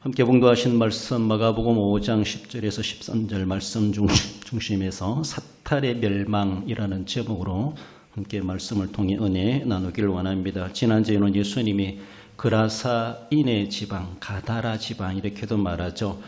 함께 봉독하신 말씀 마가복음 5장 10절에서 13절 말씀 중심에서 사탄의 멸망이라는 제목으로 함께 말씀을 통해 은혜 나누기를 원합니다. 지난주에는 예수님이 그라사인의 지방, 가다라 지방 이렇게도 말하죠.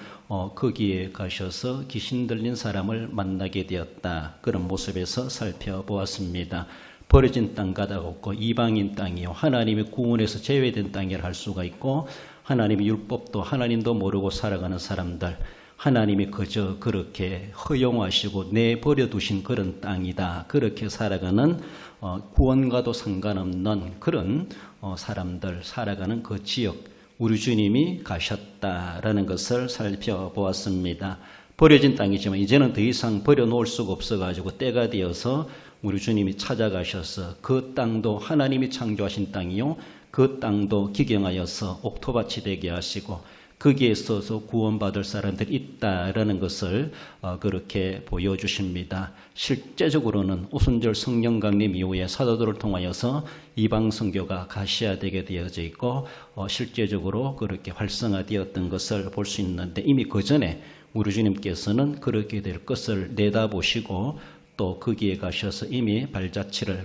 거기에 가셔서 귀신 들린 사람을 만나게 되었다. 그런 모습에서 살펴보았습니다. 버려진 땅 가다없고 이방인 땅이요, 하나님의 구원에서 제외된 땅이라 할 수가 있고, 하나님의 율법도 하나님도 모르고 살아가는 사람들, 하나님이 그저 그렇게 허용하시고 내버려 두신 그런 땅이다. 그렇게 살아가는 구원과도 상관없는 그런 사람들 살아가는 그 지역, 우리 주님이 가셨다라는 것을 살펴보았습니다. 버려진 땅이지만 이제는 더 이상 버려놓을 수가 없어가지고 때가 되어서 우리 주님이 찾아가셔서 그 땅도 하나님이 창조하신 땅이요, 그 땅도 기경하여서 옥토밭이 되게 하시고 거기에 있어서 구원받을 사람들이 있다라는 것을 그렇게 보여주십니다. 실제적으로는 오순절 성령 강림 이후에 사도들을 통하여서 이방 선교가 가시화되게 되어져 있고 실제적으로 그렇게 활성화되었던 것을 볼 수 있는데, 이미 그 전에 우리 주님께서는 그렇게 될 것을 내다보시고 또 거기에 가셔서 이미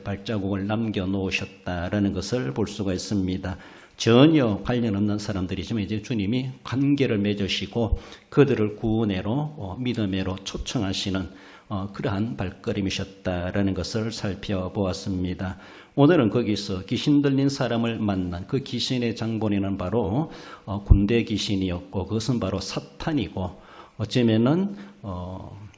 발자국을 남겨놓으셨다라는 것을 볼 수가 있습니다. 전혀 관련 없는 사람들이지만 이제 주님이 관계를 맺으시고 그들을 구원회로 믿음회로 초청하시는 그러한 발걸음이셨다라는 것을 살펴보았습니다. 오늘은 거기서 귀신 들린 사람을 만난 그 귀신의 장본인은 바로 군대 귀신이었고, 그것은 바로 사탄이고, 어쩌면은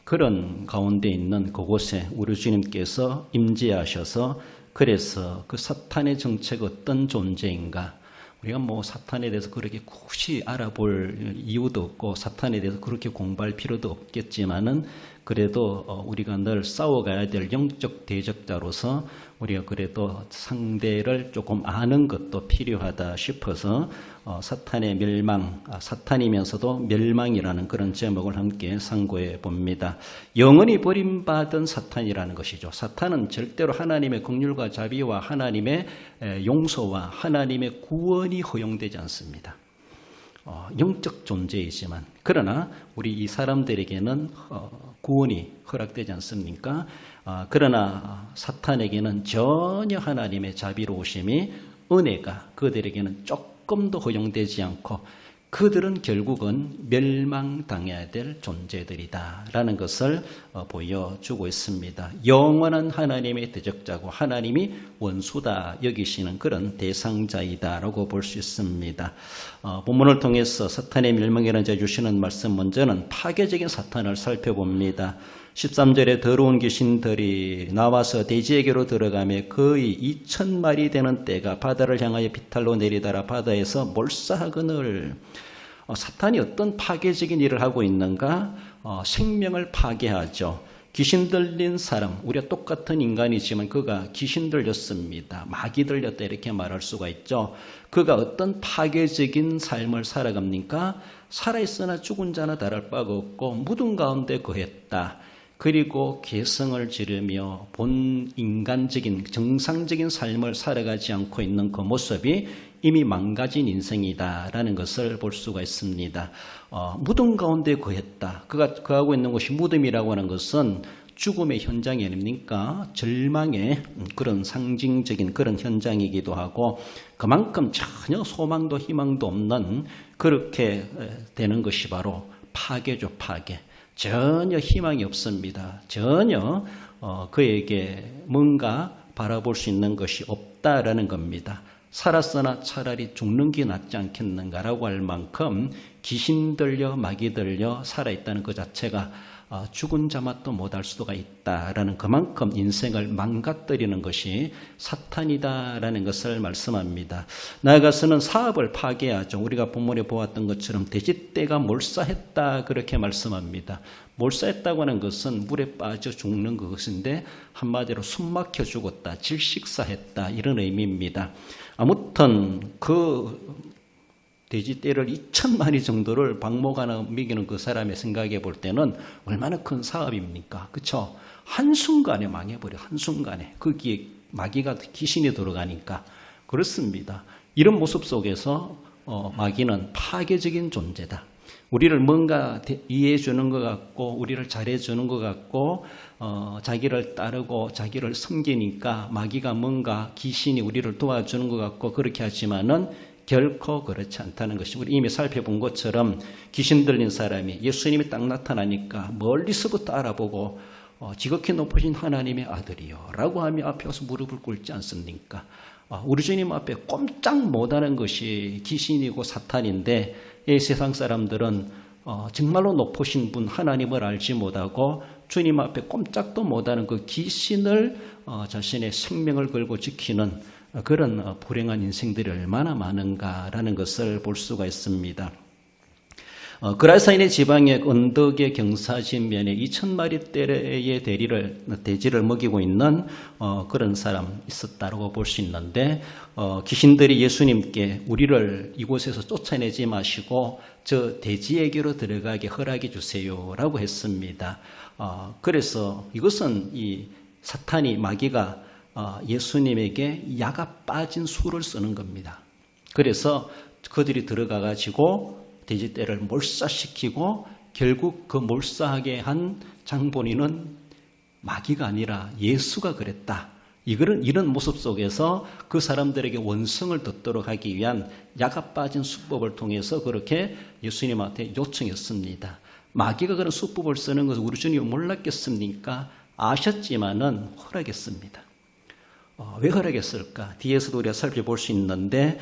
그런 가운데 있는 그곳에 우리 주님께서 임재하셔서 그래서 그 사탄의 정체가 어떤 존재인가, 우리가 사탄에 대해서 그렇게 굳이 알아볼 이유도 없고 사탄에 대해서 그렇게 공부할 필요도 없겠지만은 그래도 우리가 늘 싸워가야 될 영적 대적자로서 우리가 그래도 상대를 조금 아는 것도 필요하다 싶어서 사탄의 멸망, 사탄이면서도 멸망이라는 그런 제목을 함께 상고해 봅니다. 영원히 버림받은 사탄이라는 것이죠. 사탄은 절대로 하나님의 긍휼과 자비와 하나님의 용서와 하나님의 구원이 허용되지 않습니다. 영적 존재이지만, 그러나 우리 이 사람들에게는 구원이 허락되지 않습니까? 그러나 사탄에게는 전혀 하나님의 자비로우심이, 은혜가 그들에게는 조금도 허용되지 않고 그들은 결국은 멸망당해야 될 존재들이다라는 것을 보여주고 있습니다. 영원한 하나님의 대적자고 하나님이 원수다 여기시는 그런 대상자이다라고 볼 수 있습니다. 본문을 통해서 사탄의 멸망이라는 자 주시는 말씀, 먼저는 파괴적인 사탄을 살펴봅니다. 13절에 더러운 귀신들이 나와서 돼지에게로 들어가며 거의 2,000마리 되는 떼가 바다를 향하여 비탈로 내리다라 바다에서 몰사하거늘. 사탄이 어떤 파괴적인 일을 하고 있는가? 생명을 파괴하죠. 귀신 들린 사람, 우리가 똑같은 인간이지만 그가 귀신 들렸습니다, 마귀 들렸다 이렇게 말할 수가 있죠. 그가 어떤 파괴적인 삶을 살아갑니까? 살아있으나 죽은 자나 다를 바가 없고 무덤 가운데 거했다. 그리고 개성을 지르며 본 인간적인 정상적인 삶을 살아가지 않고 있는 그 모습이 이미 망가진 인생이다라는 것을 볼 수가 있습니다. 무덤 가운데 거했다. 그가 거하고 있는 곳이 무덤이라고 하는 것은 죽음의 현장이 아닙니까? 절망의 그런 상징적인 그런 현장이기도 하고, 그만큼 전혀 소망도 희망도 없는 그렇게 되는 것이 바로 파괴죠, 파괴. 전혀 희망이 없습니다. 전혀 그에게 뭔가 바라볼 수 있는 것이 없다라는 겁니다. 살았으나 차라리 죽는 게 낫지 않겠는가라고 할 만큼 귀신 들려 마귀 들려 살아있다는 것 자체가 죽은 자맛도 못할 수가 있다라는, 그만큼 인생을 망가뜨리는 것이 사탄이다라는 것을 말씀합니다. 나아가서는 사업을 파괴하죠. 우리가 본문에 보았던 것처럼 돼지떼가 몰사했다 그렇게 말씀합니다. 몰사했다고 하는 것은 물에 빠져 죽는 것인데 한마디로 숨막혀 죽었다, 질식사했다 이런 의미입니다. 아무튼 그 돼지떼를 2,000마리 정도를 방목 하나 먹이는 그 사람의 생각해 볼 때는 얼마나 큰 사업입니까? 그렇죠? 한순간에 망해버려. 한순간에. 거기에 마귀가 귀신이 들어가니까. 그렇습니다. 이런 모습 속에서 마귀는 파괴적인 존재다. 우리를 뭔가 이해해 주는 것 같고 우리를 잘해 주는 것 같고 자기를 따르고 자기를 섬기니까 마귀가 뭔가 귀신이 우리를 도와주는 것 같고 그렇게 하지만은 결코 그렇지 않다는 것이 우리 이미 살펴본 것처럼 귀신 들린 사람이 예수님이 딱 나타나니까 멀리서부터 알아보고 지극히 높으신 하나님의 아들이요 라고 하며 앞에 와서 무릎을 꿇지 않습니까? 우리 주님 앞에 꼼짝 못하는 것이 귀신이고 사탄인데 이 세상 사람들은 정말로 높으신 분 하나님을 알지 못하고 주님 앞에 꼼짝도 못하는 그 귀신을 자신의 생명을 걸고 지키는 그런 불행한 인생들이 얼마나 많은가라는 것을 볼 수가 있습니다. 그라사인의 지방의 언덕의 경사진면에 2,000마리대의 돼지를 먹이고 있는 그런 사람 있었다고 볼 수 있는데 귀신들이 예수님께 우리를 이곳에서 쫓아내지 마시고 저 돼지에게로 들어가게 허락해 주세요라고 했습니다. 그래서 이것은 이 사탄이 마귀가 예수님에게 야가 빠진 수를 쓰는 겁니다. 그래서 그들이 들어가 가지고 돼지떼를 몰사시키고 결국 그 몰사하게 한 장본인은 마귀가 아니라 예수가 그랬다. 이런 모습 속에서 그 사람들에게 원성을 듣도록 하기 위한 야가 빠진 수법을 통해서 그렇게 예수님한테 요청했습니다. 마귀가 그런 수법을 쓰는 것을 우리 주님이 몰랐겠습니까? 아셨지만은 허락했습니다. 왜 허락했을까? 뒤에서도 우리가 살펴볼 수 있는데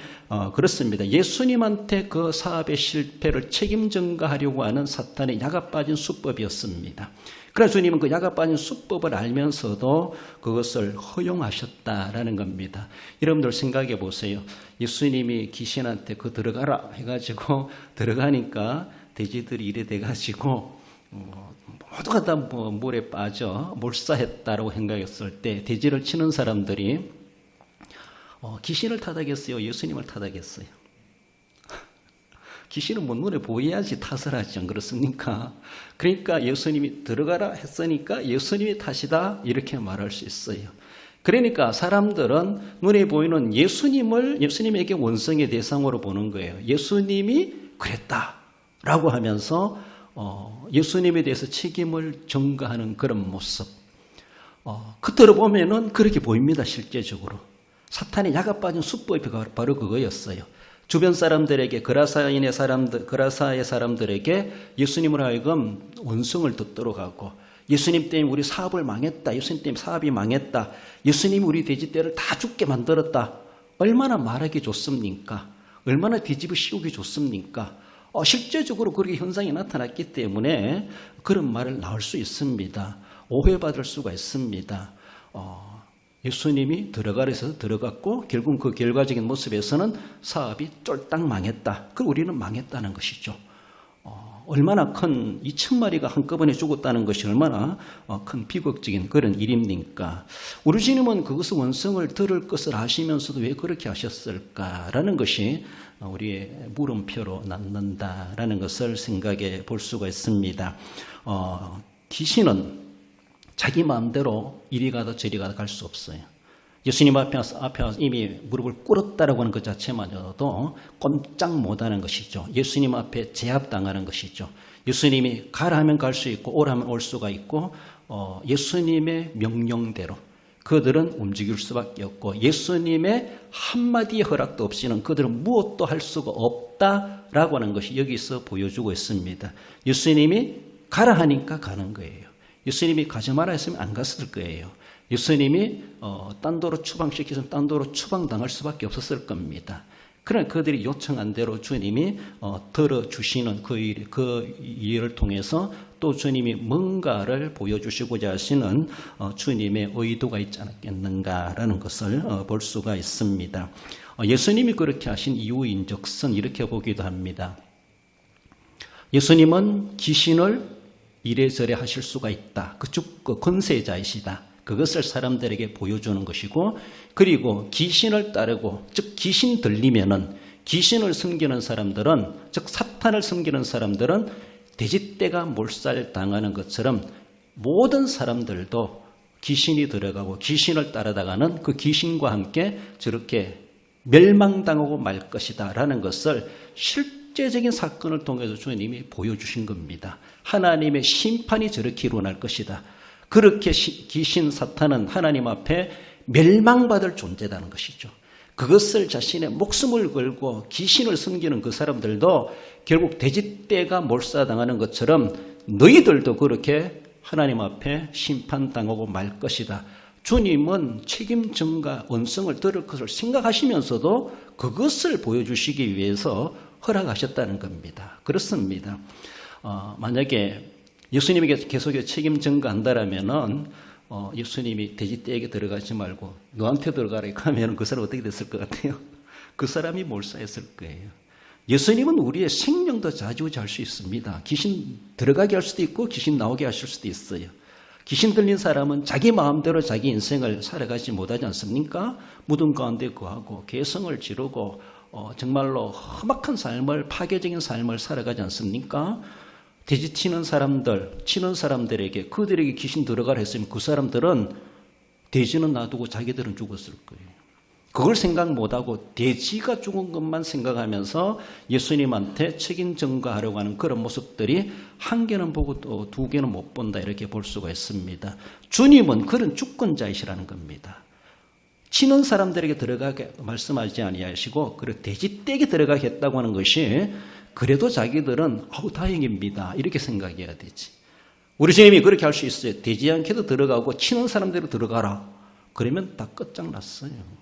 그렇습니다. 예수님한테 그 사업의 실패를 책임 전가하려고 하는 사탄의 야가 빠진 수법이었습니다. 그래서 주님은 그 야가 빠진 수법을 알면서도 그것을 허용하셨다라는 겁니다. 여러분들 생각해 보세요. 예수님이 귀신한테 그 들어가라 해가지고 들어가니까 돼지들이 이래 돼가지고 모두가 다 물에 빠져 몰사했다라고 생각했을 때 돼지를 치는 사람들이 귀신을 탓하겠어요? 예수님을 탓하겠어요? 귀신은 눈에 보여야지 탓을 하지 안 그렇습니까? 그러니까 예수님이 들어가라 했으니까 예수님이 탓이다 이렇게 말할 수 있어요. 그러니까 사람들은 눈에 보이는 예수님에게 원성의 대상으로 보는 거예요. 예수님이 그랬다라고 하면서 예수님에 대해서 책임을 전가하는 그런 모습. 그대로 보면은 그렇게 보입니다, 실제적으로. 사탄의 야가 빠진 수법이 바로 그거였어요. 주변 사람들에게, 그라사의 사람들에게 예수님을 하여금 원성을 듣도록 하고, 예수님 때문에 우리 사업을 망했다. 예수님 때문에 사업이 망했다. 예수님이 우리 돼지떼를 다 죽게 만들었다. 얼마나 말하기 좋습니까? 얼마나 뒤집어 씌우기 좋습니까? 실제적으로 그렇게 현상이 나타났기 때문에 그런 말을 나올 수 있습니다. 오해받을 수가 있습니다. 예수님이 들어가라 해서 들어갔고 결국 그 결과적인 모습에서는 사업이 쫄딱 망했다. 그 우리는 망했다는 것이죠. 얼마나 큰 2,000마리가 한꺼번에 죽었다는 것이 얼마나 큰 비극적인 그런 일입니까? 우리 주님은 그것의 원성을 들을 것을 아시면서도 왜 그렇게 하셨을까라는 것이 우리의 물음표로 남는다라는 것을 생각해 볼 수가 있습니다. 귀신은 자기 마음대로 이리 가다 저리 가다 갈 수 없어요. 예수님 앞에 와서 이미 무릎을 꿇었다라고 하는 것 자체만으로도 꼼짝 못하는 것이죠. 예수님 앞에 제압당하는 것이죠. 예수님이 가라 하면 갈 수 있고 오라 하면 올 수가 있고 예수님의 명령대로 그들은 움직일 수밖에 없고 예수님의 한마디의 허락도 없이는 그들은 무엇도 할 수가 없다라고 하는 것이 여기서 보여주고 있습니다. 예수님이 가라 하니까 가는 거예요. 예수님이 가지 마라 했으면 안 갔을 거예요. 예수님이 딴 도로 추방시키면 딴 도로 추방당할 수밖에 없었을 겁니다. 그러나 그들이 요청한 대로 주님이 들어주시는 그 일을 통해서 또 주님이 뭔가를 보여주시고자 하시는 주님의 의도가 있지 않았겠는가라는 것을 볼 수가 있습니다. 예수님이 그렇게 하신 이유인즉슨 이렇게 보기도 합니다. 예수님은 귀신을 이래저래 하실 수가 있다. 그 권세자이시다. 그것을 사람들에게 보여주는 것이고 그리고 귀신을 따르고 즉 귀신 들리면은 귀신을 섬기는 사람들은 즉 사탄을 섬기는 사람들은 돼지떼가 몰살당하는 것처럼 모든 사람들도 귀신이 들어가고 귀신을 따라다가는 그 귀신과 함께 저렇게 멸망당하고 말 것이다 라는 것을 실제적인 사건을 통해서 주님이 보여주신 겁니다. 하나님의 심판이 저렇게 일어날 것이다. 그렇게 귀신 사탄은 하나님 앞에 멸망받을 존재라는 것이죠. 그것을 자신의 목숨을 걸고 귀신을 섬기는 그 사람들도 결국 돼지떼가 몰사당하는 것처럼 너희들도 그렇게 하나님 앞에 심판당하고 말 것이다. 주님은 책임 전가 원성을 들을 것을 생각하시면서도 그것을 보여주시기 위해서 허락하셨다는 겁니다. 그렇습니다. 만약에 예수님에게 계속 책임 전가한다라면은 예수님이 돼지떼에게 들어가지 말고 너한테 들어가라 하면 그 사람 어떻게 됐을 것 같아요? 그 사람이 몰사했을 거예요. 예수님은 우리의 생명도 좌지우지할 수 있습니다. 귀신 들어가게 할 수도 있고 귀신 나오게 하실 수도 있어요. 귀신 들린 사람은 자기 마음대로 자기 인생을 살아가지 못하지 않습니까? 무덤 가운데 거하고 개성을 지르고 정말로 험악한 삶을, 파괴적인 삶을 살아가지 않습니까? 돼지 치는 사람들에게 그들에게 귀신 들어가라 했으면 그 사람들은 돼지는 놔두고 자기들은 죽었을 거예요. 그걸 생각 못하고 돼지가 죽은 것만 생각하면서 예수님한테 책임 전가하려고 하는 그런 모습들이 한 개는 보고 또 두 개는 못 본다 이렇게 볼 수가 있습니다. 주님은 그런 주권자이시라는 겁니다. 치는 사람들에게 들어가게 말씀하지 아니하시고 그리고 돼지떼에게 들어가게 했다고 하는 것이 그래도 자기들은 다행입니다 이렇게 생각해야 되지. 우리 주님이 그렇게 할 수 있어요. 되지 않게도 들어가고 치는 사람대로 들어가라. 그러면 다 끝장났어요.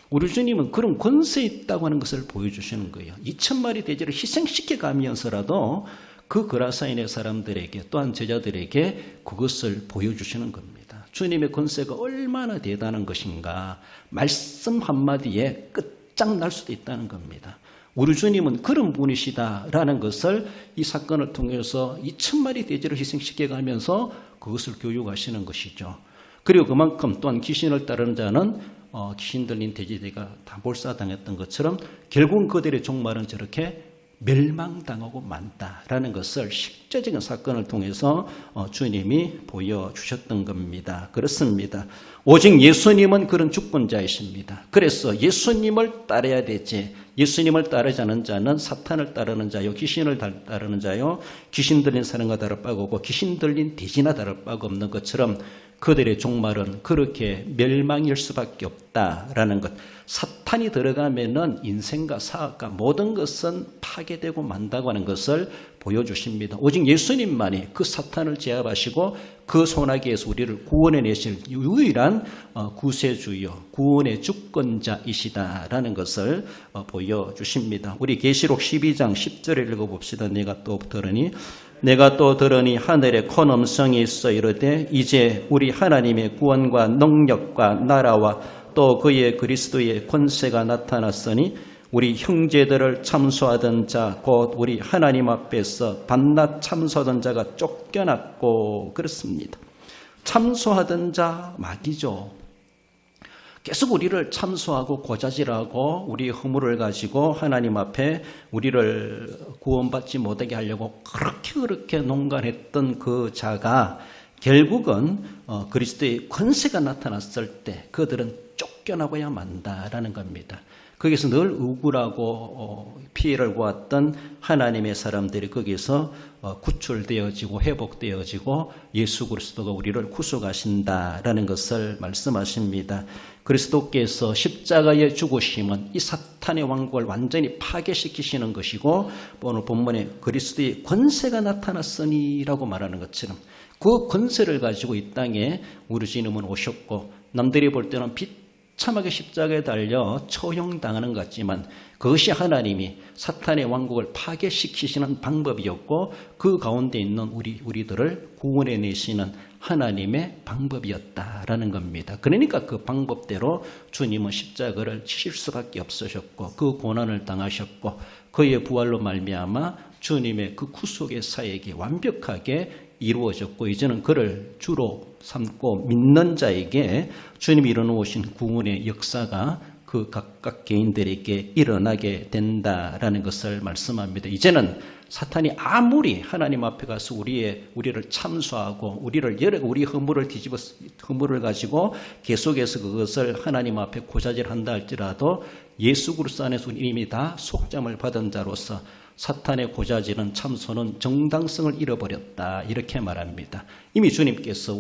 우리 주님은 그런 권세 있다고 하는 것을 보여주시는 거예요. 2,000마리 돼지를 희생시켜 가면서라도 그 그라사인의 사람들에게 또한 제자들에게 그것을 보여주시는 겁니다. 주님의 권세가 얼마나 대단한 것인가 말씀 한마디에 끝장날 수도 있다는 겁니다. 우리 주님은 그런 분이시다라는 것을 이 사건을 통해서 2,000마리 돼지를 희생시켜 가면서 그것을 교육하시는 것이죠. 그리고 그만큼 또한 귀신을 따르는 자는 귀신 들린 돼지가 다 몰사당했던 것처럼 결국은 그들의 종말은 저렇게 멸망당하고 만다라는 것을 실제적인 사건을 통해서 주님이 보여주셨던 겁니다. 그렇습니다. 오직 예수님은 그런 주권자이십니다. 그래서 예수님을 따라야 되지. 예수님을 따르지 않은 자는 사탄을 따르는 자요, 귀신을 따르는 자요, 귀신 들린 사람과 다를 바가 없고 귀신 들린 돼지나 다를 바가 없는 것처럼 그들의 종말은 그렇게 멸망일 수밖에 없다라는 것. 사탄이 들어가면은 인생과 사업과 모든 것은 파괴되고 만다고 하는 것을 보여주십니다. 오직 예수님만이 그 사탄을 제압하시고 그 소나기에서 우리를 구원해 내실 유일한 구세주요, 구원의 주권자이시다라는 것을 보여주십니다. 우리 계시록 12장 10절을 읽어봅시다. 내가 또 들으니 하늘에 큰 음성이 있어 이르되 이제 우리 하나님의 구원과 능력과 나라와 또 그의 그리스도의 권세가 나타났으니 우리 형제들을 참소하던 자 곧 우리 하나님 앞에서 밤낮 참소하던 자가 쫓겨났고 그렇습니다. 참소하던 자 마귀죠. 계속 우리를 참소하고 고자질하고 우리의 허물을 가지고 하나님 앞에 우리를 구원받지 못하게 하려고 그렇게 농간했던 그 자가 결국은 그리스도의 권세가 나타났을 때 그들은 쫓겨나고야 만다라는 겁니다. 거기서 늘 억울하고 피해를 보았던 하나님의 사람들이 거기서 구출되어지고 회복되어지고 예수 그리스도가 우리를 구속하신다라는 것을 말씀하십니다. 그리스도께서 십자가에 죽으심은 이 사탄의 왕국을 완전히 파괴시키시는 것이고 오늘 본문에 그리스도의 권세가 나타났으니라고 말하는 것처럼 그 권세를 가지고 이 땅에 우리 주님은 오셨고 남들이 볼 때는 비참하게 십자가에 달려 처형당하는 것 같지만 그것이 하나님이 사탄의 왕국을 파괴시키시는 방법이었고 그 가운데 있는 우리들을 구원해 내시는 하나님의 방법이었다라는 겁니다. 그러니까 그 방법대로 주님은 십자가를 치실 수밖에 없으셨고 그 고난을 당하셨고 그의 부활로 말미암아 주님의 그 구속의 사역이 완벽하게 이루어졌고 이제는 그를 주로 삼고 믿는 자에게 주님이 이루어오신 구원의 역사가 그 각 각각 개인들에게 일어나게 된다라는 것을 말씀합니다. 이제는 사탄이 아무리 하나님 앞에 가서 우리를 참수하고 우리 허물을 가지고 계속해서 그것을 하나님 앞에 고자질한다 할지라도 예수 그리스도 안에서 이미 다 속죄함을 받은 자로서 사탄의 고자질은 참소는 정당성을 잃어버렸다 이렇게 말합니다. 이미 주님께서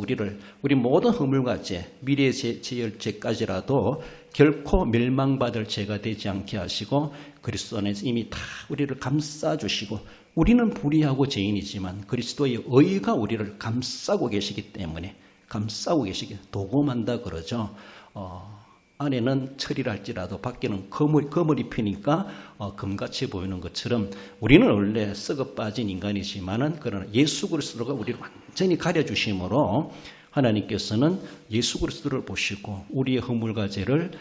우리 모든 허물과 죄, 미래의 죄까지라도 결코 멸망받을 죄가 되지 않게 하시고 그리스도 안에서 이미 다 우리를 감싸주시고 우리는 불의하고 죄인이지만 그리스도의 의가 우리를 감싸고 계시기 때문에 도금한다 그러죠. 안에는 철이라 할지라도 밖에는 검을 입히니까 금같이 보이는 것처럼 우리는 원래 썩어 빠진 인간이지만은 그러나 예수 그리스도가 우리를 완전히 가려주심으로 하나님께서는 예수 그리스도를 보시고 우리의 허물과 죄를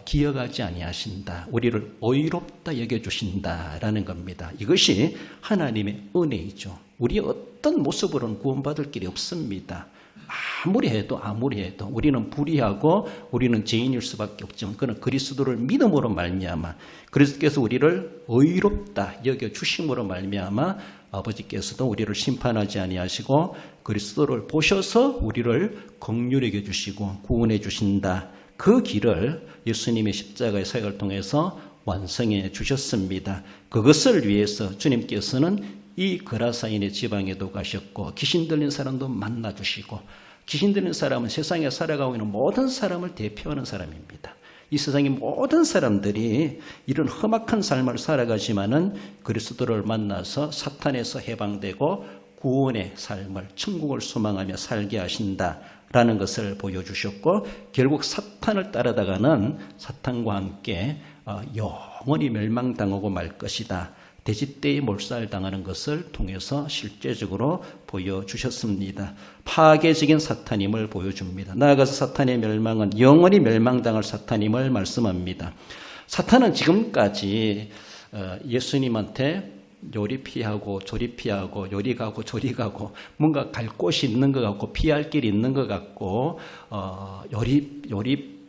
기억하지 아니하신다. 우리를 의롭다 여겨주신다라는 겁니다. 이것이 하나님의 은혜이죠. 우리의 어떤 모습으로는 구원받을 길이 없습니다. 아무리 해도 우리는 불의하고 우리는 죄인일 수밖에 없지만 그는 그리스도를 믿음으로 말미암아 그리스도께서 우리를 의롭다 여겨주심으로 말미암아 아버지께서도 우리를 심판하지 아니하시고 그리스도를 보셔서 우리를 긍휼히 여겨주시고 구원해 주신다. 그 길을 예수님의 십자가의 사역을 통해서 완성해 주셨습니다. 그것을 위해서 주님께서는 이 그라사인의 지방에도 가셨고 귀신 들린 사람도 만나주시고 귀신 들린 사람은 세상에 살아가고 있는 모든 사람을 대표하는 사람입니다. 이 세상의 모든 사람들이 이런 험악한 삶을 살아가지만은 그리스도를 만나서 사탄에서 해방되고 구원의 삶을 천국을 소망하며 살게 하신다라는 것을 보여주셨고 결국 사탄을 따라다가는 사탄과 함께 영원히 멸망당하고 말 것이다. 돼지떼에 몰살당하는 것을 통해서 실제적으로 보여주셨습니다. 파괴적인 사탄임을 보여줍니다. 나아가서 사탄의 멸망은 영원히 멸망당할 사탄임을 말씀합니다. 사탄은 지금까지 예수님한테 요리 피하고 조리 피하고 요리 가고 조리 가고 뭔가 갈 곳이 있는 것 같고 피할 길이 있는 것 같고 요리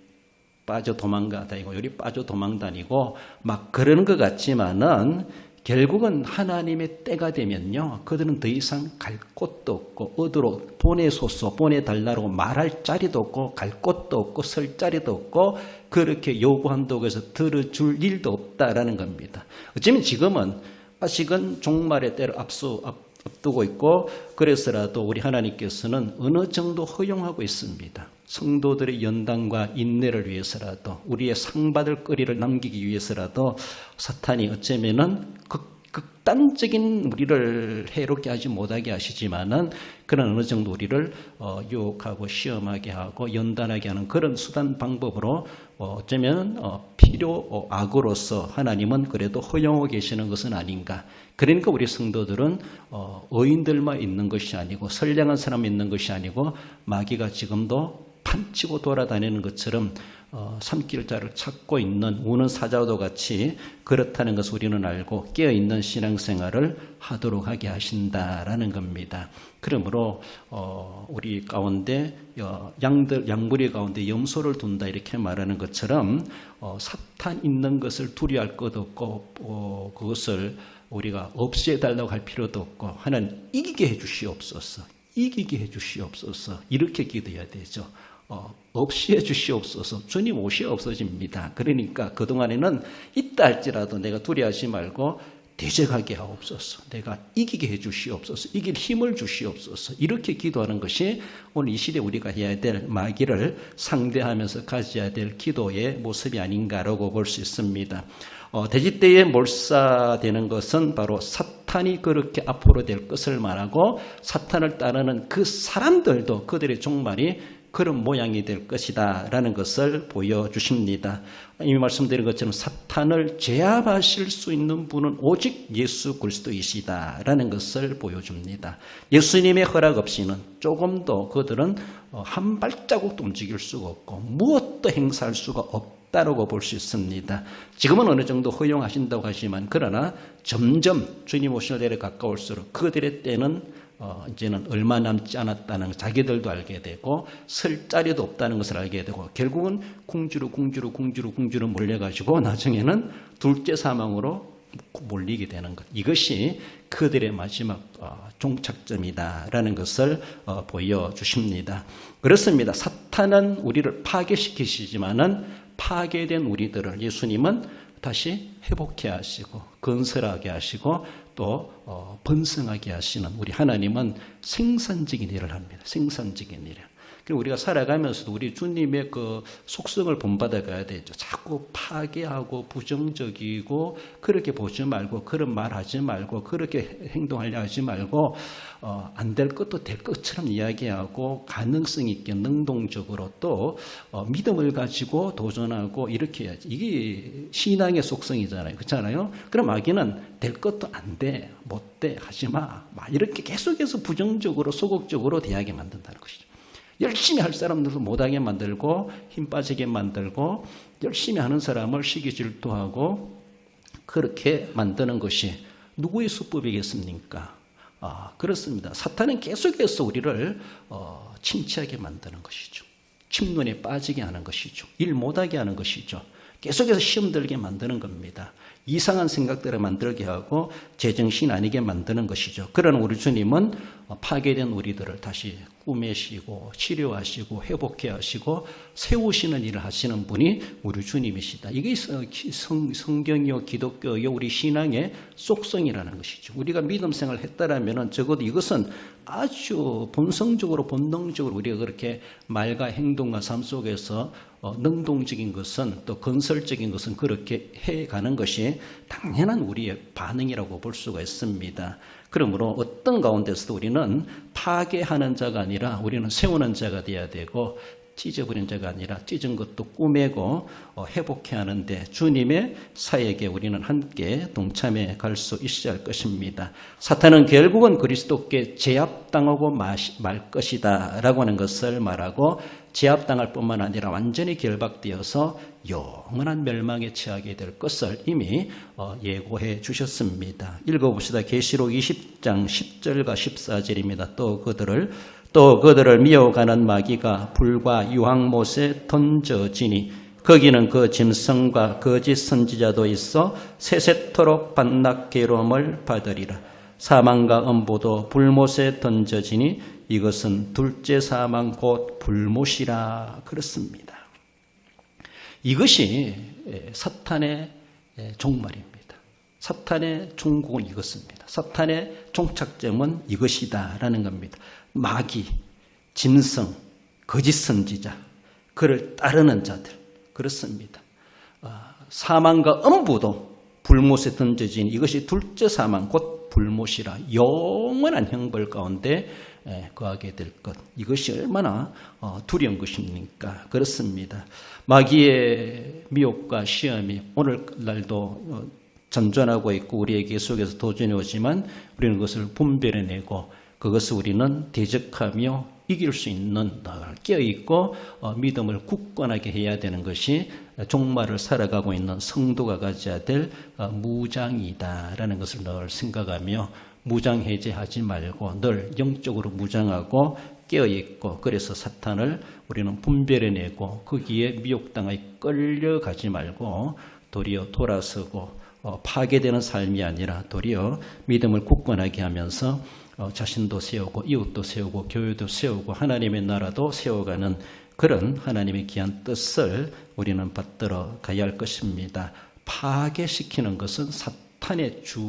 빠져 도망다니고 요리 빠져 도망다니고 막 그러는 것 같지만은 결국은 하나님의 때가 되면요 그들은 더 이상 갈 곳도 없고 어디로 보내소서 보내달라고 말할 자리도 없고 갈 곳도 없고 설 자리도 없고 그렇게 요구한다고 해서 들어줄 일도 없다라는 겁니다. 어쩌면 지금은 아직은 종말의 때를 앞두고 있고 그래서라도 우리 하나님께서는 어느 정도 허용하고 있습니다. 성도들의 연단과 인내를 위해서라도 우리의 상받을 거리를 남기기 위해서라도 사탄이 어쩌면은 극단적인 우리를 해롭게 하지 못하게 하시지만은 그런 어느 정도 우리를 유혹하고 시험하게 하고 연단하게 하는 그런 수단 방법으로 어쩌면 필요 악으로서 하나님은 그래도 허용하고 계시는 것은 아닌가. 그러니까 우리 성도들은 의인들만 있는 것이 아니고 선량한 사람이 있는 것이 아니고 마귀가 지금도 판치고 돌아다니는 것처럼 삼킬 자를 찾고 있는 우는 사자도 같이 그렇다는 것을 우리는 알고 깨어있는 신앙생활을 하도록 하게 하신다라는 겁니다. 그러므로 우리 가운데 양무리 가운데 염소를 둔다 이렇게 말하는 것처럼 사탄 있는 것을 두려워할 것 없고 그것을 우리가 없애달라고 할 필요도 없고 하나님 이기게 해주시옵소서 이렇게 기도해야 되죠. 없이 해주시옵소서. 주님 옷이 없어집니다. 그러니까 그동안에는 있다 할지라도 내가 두려워하지 말고 대적하게 하옵소서. 내가 이기게 해주시옵소서. 이길 힘을 주시옵소서. 이렇게 기도하는 것이 오늘 이 시대에 우리가 해야 될 마귀를 상대하면서 가져야 될 기도의 모습이 아닌가라고 볼 수 있습니다. 돼지떼에 몰사되는 것은 바로 사탄이 그렇게 앞으로 될 것을 말하고 사탄을 따르는 그 사람들도 그들의 종말이 그런 모양이 될 것이다 라는 것을 보여주십니다. 이미 말씀드린 것처럼 사탄을 제압하실 수 있는 분은 오직 예수 그리스도이시다 라는 것을 보여줍니다. 예수님의 허락 없이는 조금도 그들은 한 발자국도 움직일 수가 없고 무엇도 행사할 수가 없다라고 볼 수 있습니다. 지금은 어느 정도 허용하신다고 하지만 그러나 점점 주님 오실 날에 가까울수록 그들의 때는 이제는 얼마 남지 않았다는 걸 자기들도 알게 되고 설 자리도 없다는 것을 알게 되고 결국은 궁지로 몰려가지고 나중에는 둘째 사망으로 몰리게 되는 것. 이것이 그들의 마지막 종착점이다라는 것을 보여주십니다. 그렇습니다. 사탄은 우리를 파괴시키시지만은 파괴된 우리들을 예수님은 다시 회복해 하시고 건설하게 하시고 또 번성하게 하시는 우리 하나님은 생산적인 일을 합니다. 생산적인 일을. 그리고 우리가 살아가면서도 우리 주님의 그 속성을 본받아 가야 되죠. 자꾸 파괴하고 부정적이고 그렇게 보지 말고 그런 말 하지 말고 그렇게 행동하려 하지 말고 안 될 것도 될 것처럼 이야기하고 가능성 있게 능동적으로 또 믿음을 가지고 도전하고 이렇게 해야지. 이게 신앙의 속성이잖아요. 그렇잖아요. 그럼 마귀는 될 것도 안 돼, 못 돼, 하지 마. 막 이렇게 계속해서 부정적으로 소극적으로 대하게 만든다는 것이죠. 열심히 할 사람들도 못하게 만들고 힘 빠지게 만들고 열심히 하는 사람을 시기 질투하고 그렇게 만드는 것이 누구의 수법이겠습니까? 그렇습니다. 사탄은 계속해서 우리를 침체하게 만드는 것이죠. 침론에 빠지게 하는 것이죠. 일 못하게 하는 것이죠. 계속해서 시험 들게 만드는 겁니다. 이상한 생각들을 만들게 하고 제정신 아니게 만드는 것이죠. 그러나 우리 주님은 파괴된 우리들을 다시 꾸매시고 치료하시고 회복해 하시고 세우시는 일을 하시는 분이 우리 주님이시다. 이게 성경이요 기독교요 우리 신앙의 속성이라는 것이죠. 우리가 믿음 생활을 했다라면 적어도 이것은 아주 본성적으로 본능적으로 우리가 그렇게 말과 행동과 삶 속에서 능동적인 것은 또 건설적인 것은 그렇게 해가는 것이 당연한 우리의 반응이라고 볼 수가 있습니다. 그러므로 어떤 가운데서도 우리는 파괴하는 자가 아니라 우리는 세우는 자가 되어야 되고 찢어버린 자가 아니라 찢은 것도 꾸매고 회복해야 하는데 주님의 사역에 우리는 함께 동참해 갈 수 있어야 할 것입니다. 사탄은 결국은 그리스도께 제압당하고 말 것이다 라고 하는 것을 말하고 제압당할 뿐만 아니라 완전히 결박되어서 영원한 멸망에 처하게 될 것을 이미 예고해 주셨습니다. 읽어봅시다. 계시록 20장 10절과 14절입니다. 또 그들을 미워가는 마귀가 불과 유황못에 던져지니 거기는 그 짐승과 거짓 선지자도 있어 세세토록 반낙 괴로움을 받으리라. 사망과 음부도 불못에 던져지니 이것은 둘째 사망 곧 불못이라. 그렇습니다. 이것이 사탄의 종말입니다. 사탄의 종국은 이것입니다. 사탄의 종착점은 이것이다 라는 겁니다. 마귀, 짐승, 거짓 선지자, 그를 따르는 자들, 그렇습니다. 사망과 음부도 불못에 던져진 이것이 둘째 사망 곧 불못이라. 영원한 형벌 가운데 거하게 될 것. 이것이 얼마나 두려운 것입니까? 그렇습니다. 마귀의 미혹과 시험이 오늘날도 전전하고 있고 우리에게 속에서 도전해 오지만 우리는 그것을 분별해내고 그것을 우리는 대적하며 이길 수 있는 늘 깨어있고 믿음을 굳건하게 해야 되는 것이 종말을 살아가고 있는 성도가 가져야 될 무장이다라는 것을 늘 생각하며 무장해제하지 말고 늘 영적으로 무장하고 깨어있고 그래서 사탄을 우리는 분별해내고 거기에 미혹당하여 끌려가지 말고 도리어 돌아서고 파괴되는 삶이 아니라 도리어 믿음을 굳건하게 하면서 자신도 세우고 이웃도 세우고 교회도 세우고 하나님의 나라도 세워가는 그런 하나님의 귀한 뜻을 우리는 받들어 가야 할 것입니다. 파괴시키는 것은 사탄의 주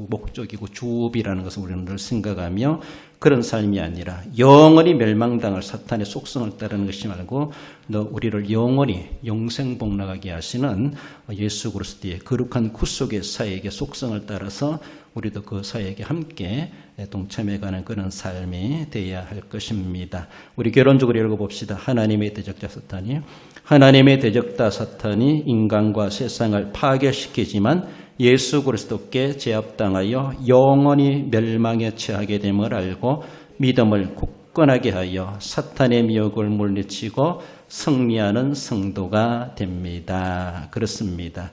목적이고 주업이라는 것을 우리는 늘 생각하며 그런 삶이 아니라 영원히 멸망당할 사탄의 속성을 따르는 것이 말고 우리를 영원히 영생복락하게 하시는 예수 그리스도의 거룩한 구속의 사역의 속성을 따라서 우리도 그 사역에 함께 동참해가는 그런 삶이 되어야 할 것입니다. 우리 결론적으로 읽어봅시다. 하나님의 대적자 사탄이 인간과 세상을 파괴시키지만 예수 그리스도께 제압당하여 영원히 멸망에 처하게 됨을 알고 믿음을 굳건하게 하여 사탄의 미혹을 물리치고 승리하는 성도가 됩니다. 그렇습니다.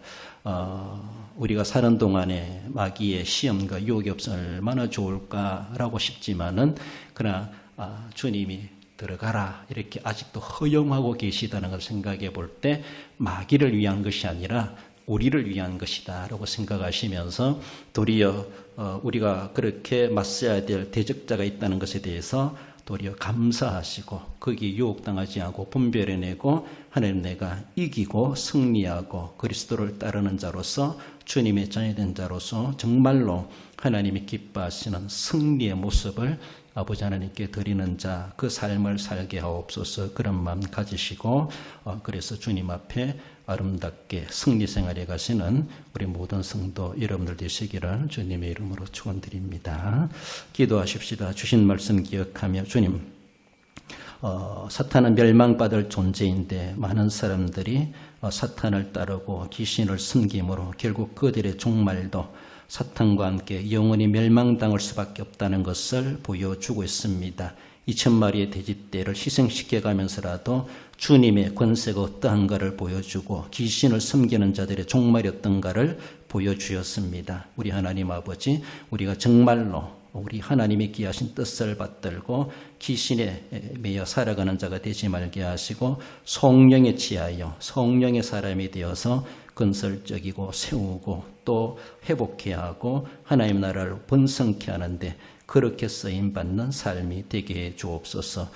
우리가 사는 동안에 마귀의 시험과 유혹이 없어 얼마나 좋을까라고 싶지만은 그러나 주님이 들어가라 이렇게 아직도 허용하고 계시다는 걸 생각해 볼 때 마귀를 위한 것이 아니라 우리를 위한 것이다 라고 생각하시면서 도리어 우리가 그렇게 맞서야 될 대적자가 있다는 것에 대해서 도리어 감사하시고 거기에 유혹당하지 않고 분별해내고 하나님 내가 이기고 승리하고 그리스도를 따르는 자로서 주님의 자녀된 자로서 정말로 하나님이 기뻐하시는 승리의 모습을 아버지 하나님께 드리는 자 그 삶을 살게 하옵소서. 그런 마음 가지시고 그래서 주님 앞에 아름답게 승리 생활에 가시는 우리 모든 성도 여러분들 되시기를 주님의 이름으로 축원드립니다. 기도하십시다. 주신 말씀 기억하며 주님 사탄은 멸망받을 존재인데 많은 사람들이 사탄을 따르고 귀신을 섬김으로 결국 그들의 종말도 사탄과 함께 영원히 멸망당할 수밖에 없다는 것을 보여주고 있습니다. 2000마리의 돼지떼를 희생시켜가면서라도 주님의 권세가 어떠한가를 보여주고 귀신을 섬기는 자들의 종말이 어떤가를 보여주었습니다. 우리 하나님 아버지, 우리가 정말로 우리 하나님이 기하신 뜻을 받들고 귀신에 매여 살아가는 자가 되지 말게 하시고 성령에 취하여 성령의 사람이 되어서 건설적이고 세우고 또 회복해야 하고 하나님 나라를 번성케 하는데 그렇게 쓰임받는 삶이 되게 해 주옵소서.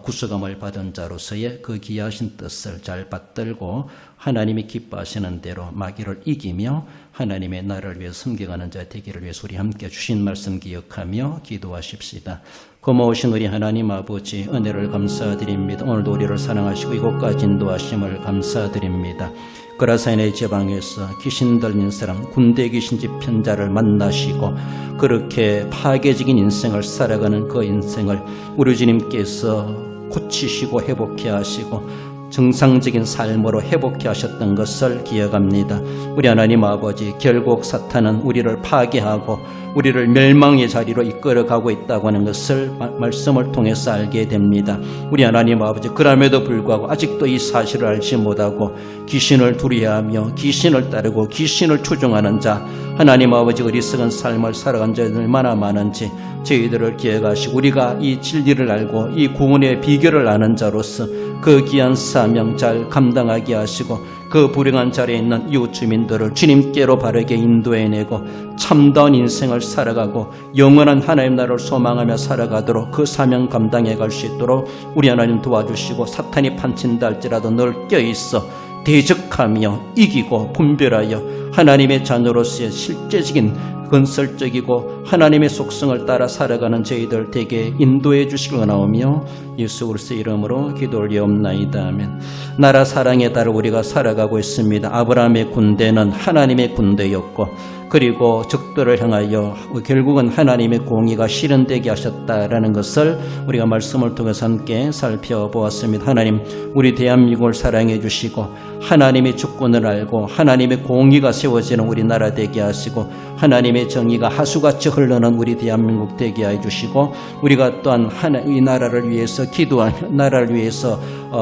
구속함을 받은 자로서의 그 귀하신 뜻을 잘 받들고 하나님이 기뻐하시는 대로 마귀를 이기며 하나님의 나라를 위해 섬겨가는 자 되기를 위해서 우리 함께 주신 말씀 기억하며 기도하십시다. 고마우신 우리 하나님 아버지 은혜를 감사드립니다. 오늘도 우리를 사랑하시고 이곳까지 인도하심을 감사드립니다. 그라사인의 지방에서 귀신 들린 사람 군대 귀신 집현자를 만나시고 그렇게 파괴적인 인생을 살아가는 그 인생을 우리 주님께서 고치시고 회복해 하시고 정상적인 삶으로 회복해 하셨던 것을 기억합니다. 우리 하나님 아버지 결국 사탄은 우리를 파괴하고 우리를 멸망의 자리로 이끌어가고 있다고 하는 것을 말씀을 통해서 알게 됩니다. 우리 하나님 아버지 그럼에도 불구하고 아직도 이 사실을 알지 못하고 귀신을 두려워하며 귀신을 따르고 귀신을 추종하는 자 하나님 아버지 어리석은 삶을 살아간 자들 얼마나 많은지 저희들을 기억하시고 우리가 이 진리를 알고 이 구원의 비결을 아는 자로서 그 귀한 사명 잘 감당하게 하시고 그 불행한 자리에 있는 이웃 주민들을 주님께로 바르게 인도해내고 참다운 인생을 살아가고 영원한 하나님 나라를 소망하며 살아가도록 그 사명 감당해 갈 수 있도록 우리 하나님 도와주시고 사탄이 판친다 할지라도 늘 껴있어 대적하며 이기고 분별하여 하나님의 자녀로서의 실제적인 건설적이고 하나님의 속성을 따라 살아가는 저희들 되게 인도해 주시기 원하오며 예수 그리스도의 이름으로 기도 올리옵나이다. 아멘. 나라 사랑에 따라 우리가 살아가고 있습니다. 아브라함의 군대는 하나님의 군대였고 그리고 적들을 향하여 결국은 하나님의 공의가 실현되게 하셨다라는 것을 우리가 말씀을 통해서 함께 살펴보았습니다. 하나님 우리 대한민국을 사랑해 주시고 하나님의 주권을 알고 하나님의 공의가 세워지는 우리나라 되게 하시고 하나님의 정의가 하수같이 흐르는 우리 대한민국 되게 해주시고 우리가 또한 이 나라를 위해서 기도하며 나라를 위해서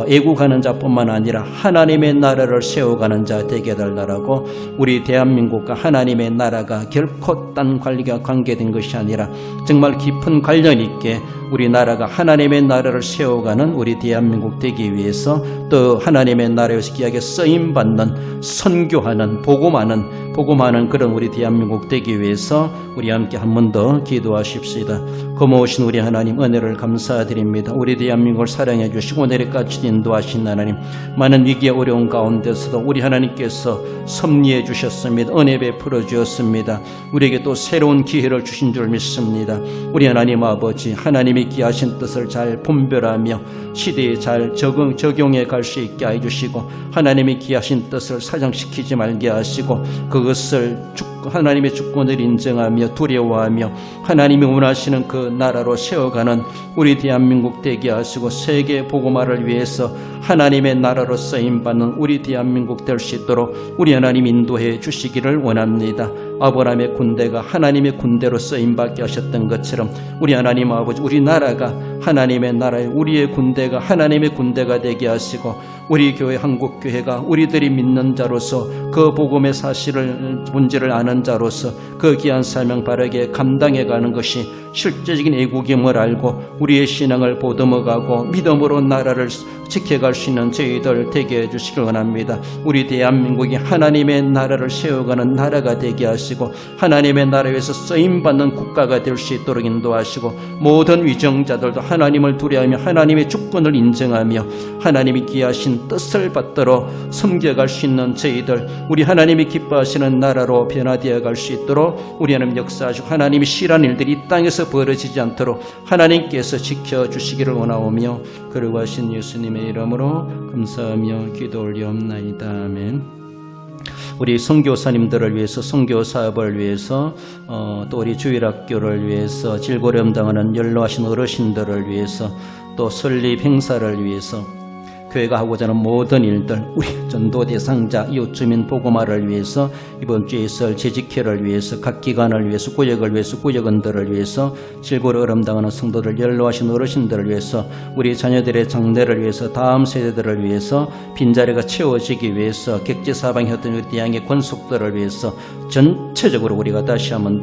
애국하는 자뿐만 아니라 하나님의 나라를 세워가는 자 되게 해달라고 우리 대한민국과 하나님의 나라가 결코 딴 관리가 관계된 것이 아니라 정말 깊은 관련 있게 우리나라가 하나님의 나라를 세워가는 우리 대한민국 되기 위해서 또 하나님의 나라에서 귀하게 쓰임받는 선교하는 복음하는 그런 우리 대한민국 되기 위해서 우리 함께 한 번 더 기도하십시다. 고마우신 우리 하나님 은혜를 감사드립니다. 우리 대한민국을 사랑해 주시고 내일까지 인도하신 하나님 많은 위기의 어려운 가운데서도 우리 하나님께서 섭리해 주셨습니다. 은혜 베풀어 주었습니다. 우리에게 또 새로운 기회를 주신 줄 믿습니다. 우리 하나님 아버지 하나님의 기하신 뜻을 잘 분별하며 시대에 잘 적용해 갈 수 있게 해주시고 하나님의 기하신 뜻을 사장시키지 말게 하시고 그것을 하나님의 주권을 인정하며 두려워하며 하나님이 원하시는 그 나라로 세워가는 우리 대한민국 되게 하시고 세계 복음화를 위해서 하나님의 나라로 쓰임받는 우리 대한민국 될 수 있도록 우리 하나님 인도해 주시기를 원합니다. 아브라함의 군대가 하나님의 군대로 쓰임받게 하셨던 것처럼 우리 하나님 아버지 우리나라가 하나님의 나라에 우리의 군대가 하나님의 군대가 되게 하시고 우리 교회 한국교회가 우리들이 믿는 자로서 그 복음의 사실을 본질을 아는 자로서 그 귀한 사명 바르게 감당해가는 것이 실제적인 애국임을 알고 우리의 신앙을 보듬어가고 믿음으로 나라를 지켜갈 수 있는 저희들 되게 해주시길 원합니다. 우리 대한민국이 하나님의 나라를 세워가는 나라가 되게 하시고 하나님의 나라에서 쓰임받는 국가가 될 수 있도록 인도하시고 모든 위정자들도 하나님을 두려워하며 하나님의 주권을 인정하며 하나님이 귀하신 뜻을 받들어 섬겨갈 수 있는 저희들 우리 하나님이 기뻐하시는 나라로 변화되어 갈 수 있도록 우리 하나님 역사하시고 하나님이 싫어하는 일들이 이 땅에서 벌어지지 않도록 하나님께서 지켜주시기를 원하오며 그러고 하신 예수님의 이름으로 감사하며 기도 올리옵나이다. 아멘. 우리 선교사님들을 위해서 선교 사업을 위해서 또 우리 주일학교를 위해서 질고령 당하는 연로하신 어르신들을 위해서 또 설립 행사를 위해서 교회가 하고자 하는 모든 일들 우리 전도 대상자 이웃주민 복음화를 위해서 이번 주에 있을 재직회를 위해서 각 기관을 위해서 구역을 위해서 구역원들을 위해서 질고를 어름당하는 성도들 연로하신 어르신들을 위해서 우리 자녀들의 장래를 위해서 다음 세대들을 위해서 빈자리가 채워지기 위해서 객지사방이었던 우리 대양의 권속들을 위해서 전체적으로 우리가 다시 한 번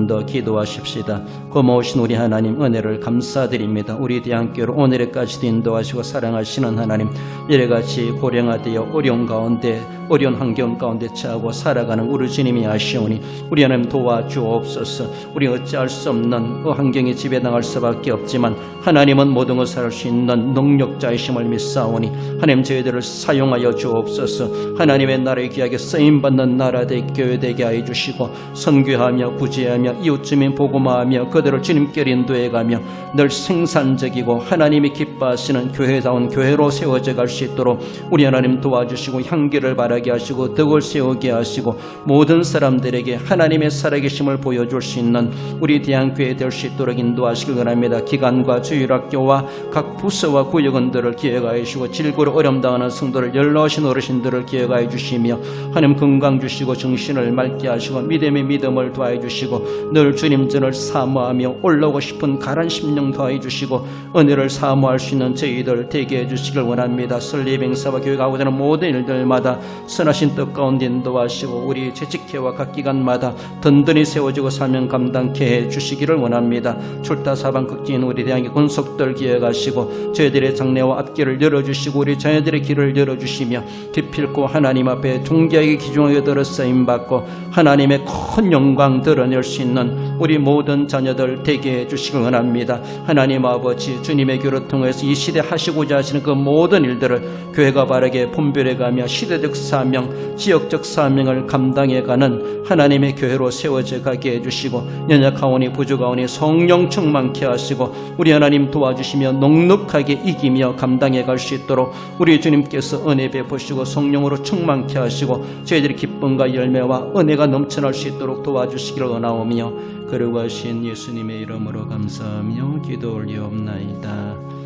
더 기도하십시다. 고마우신 우리 하나님 은혜를 감사드립니다. 우리 대양교를 오늘까지도 인도하시고 사랑하시는 하나님 이래같이 고령화되어 어려운 가운데 어려운 환경 가운데 처하고 살아가는 우리 주님이 아시오니 우리 하나님 도와주옵소서. 우리 어찌할 수 없는 그 환경에 지배당할 수밖에 없지만 하나님은 모든 것을 할 수 있는 능력자이심을 믿사오니 하나님 저희들을 사용하여 주옵소서. 하나님의 나라에 귀하게 쓰임받는 나라 교회 되게 하여 주시고 선교하며 구제하며 이웃주민 복음화하며 그들을 주님께 인도해가며 늘 생산적이고 하나님이 기뻐하시는 교회다운 교회로 세워져 갈 수 있도록 우리 하나님 도와주시고 향기를 바라게 하시고 덕을 세우게 하시고 모든 사람들에게 하나님의 살아계심을 보여줄 수 있는 우리 대한교회 될 수 있도록 인도하시길 원합니다. 기관과 주일학교와 각 부서와 구역원들을 기획하여 주시고 질고로 어려움당하는 성도를 연로하신 어르신들을 기획하여 주시며 하나님 건강 주시고 정신을 맑게 하시고 믿음의 믿음을 더하여 주시고 늘 주님 전을 사모하며 올라오고 싶은 가란 심령 더하여 주시고 은혜를 사모할 수 있는 저희들 되게 해주시길 원합니다. 설립 행사와 교회가 하고자 하는 모든 일들마다 선하신 뜻 가운데 인도하시고 우리 재직회와 각 기관마다 든든히 세워지고 사명 감당케 해주시기를 원합니다. 출타사방 극진 우리 대한민국 군속들 기획하시고 저희들의 장래와 앞길을 열어주시고 우리 자녀들의 길을 열어주시며 기필코 하나님 앞에 존귀하게 기중하게 들어 쓰임받고 하나님의 큰 영광 드러낼 수 있는 우리 모든 자녀들 되게 해주시길 원합니다. 하나님 아버지 주님의 교를 통해서 이 시대 하시고자 하시는 그 모든 일들을 교회가 바르게 분별해가며 시대적 사명 지역적 사명을 감당해가는 하나님의 교회로 세워져 가게 해주시고 연약하오니 부족하오니 성령 충만케 하시고 우리 하나님 도와주시며 넉넉하게 이기며 감당해갈 수 있도록 우리 주님께서 은혜 베푸시고 성령으로 충만케 하시고 저희들이 기쁨과 열매와 은혜가 넘쳐날 수 있도록 도와주시기를 원하오며 그러고 하신 예수님의 이름으로 감사하며 기도 올리옵나이다.